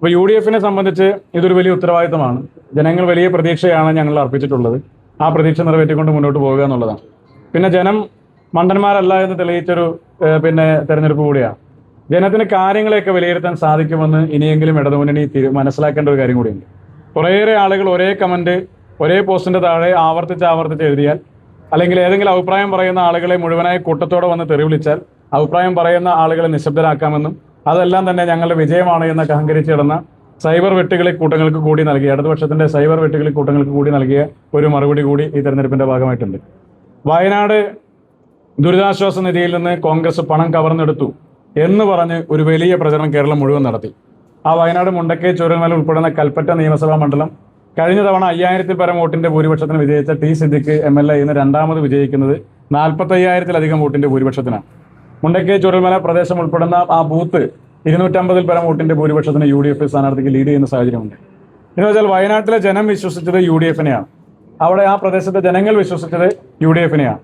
അപ്പോൾ UDFനെ സംബന്ധിച്ച് ഇതൊരു വലിയ ഉത്തരവാദിത്തമാണ്. ജനങ്ങൾ വലിയ പ്രതീക്ഷയാണ് ഞങ്ങൾ അർപ്പിച്ചിട്ടുള്ളത്. ആ പ്രതീക്ഷ നിറവേറ്റിക്കൊണ്ട് മുന്നോട്ട് പോകുക എന്നുള്ളതാണ്. പിന്നെ ജനം മണ്ടന്മാരല്ല എന്ന് തെളിയിച്ചൊരു തെരഞ്ഞെടുപ്പ് കൂടിയാണ്. ജനത്തിന് കാര്യങ്ങളെയൊക്കെ വിലയിരുത്താൻ സാധിക്കുമെന്ന് ഇനിയെങ്കിലും ഇടതുമുന്നണി മനസ്സിലാക്കേണ്ട ഒരു കാര്യം കൂടിയുണ്ട്. കുറേയേറെ ആളുകൾ ഒരേ കമൻറ്റ് ഒരേ പോസ്റ്റിൻ്റെ താഴെ ആവർത്തിച്ച് എഴുതിയാൽ, അല്ലെങ്കിൽ ഏതെങ്കിലും അഭിപ്രായം പറയുന്ന ആളുകളെ മുഴുവനായി കൂട്ടത്തോടെ വന്ന് തെറി വിളിച്ചാൽ അഭിപ്രായം പറയുന്ന ആളുകളെ നിശബ്ദരാക്കാമെന്നും അതെല്ലാം തന്നെ ഞങ്ങളുടെ വിജയമാണ് എന്നൊക്കെ അഹങ്കരിച്ച് കിടന്ന സൈബർ വെട്ടുകളി കൂട്ടങ്ങൾക്ക് കൂടി നൽകിയ, ഇടതുപക്ഷത്തിൻ്റെ സൈബർ വെട്ടുകളി കൂട്ടങ്ങൾക്ക് കൂടി നൽകിയ ഒരു മറുപടി കൂടി ഈ തെരഞ്ഞെടുപ്പിൻ്റെ ഭാഗമായിട്ടുണ്ട്. വയനാട് ദുരിതാശ്വാസ നിധിയിൽ നിന്ന് കോൺഗ്രസ് പണം കവർന്നെടുത്തു എന്ന് പറഞ്ഞ് ഒരു വലിയ പ്രചരണം കേരളം മുഴുവൻ നടത്തി. ആ വയനാട് മുണ്ടക്കൈ ചൂരൽമല ഉൾപ്പെടുന്ന കൽപ്പറ്റ നിയമസഭാ മണ്ഡലം കഴിഞ്ഞ തവണ 5000-ൽ പരം വോട്ടിന്റെ ഭൂരിപക്ഷത്തിന് വിജയിച്ച ടി സിദ്ദിഖ് MLA ഇന്ന് രണ്ടാമത് വിജയിക്കുന്നത് 45,000-ൽ വോട്ടിന്റെ ഭൂരിപക്ഷത്തിനാണ്. മുണ്ടക്കൈ ചൂരൽമല പ്രദേശം ഉൾപ്പെടുന്ന ആ ബൂത്ത് 250-ൽ പരം വോട്ടിന്റെ ഭൂരിപക്ഷത്തിന് UDF സ്ഥാനാർത്ഥിക്ക് ലീഡ് ചെയ്യുന്ന സാഹചര്യമുണ്ട്. എന്ന് വെച്ചാൽ വയനാട്ടിലെ ജനം വിശ്വസിച്ചത് UDFനെയാണ്. അവിടെ ആ പ്രദേശത്തെ ജനങ്ങൾ വിശ്വസിച്ചത് UDFനെയാണ്.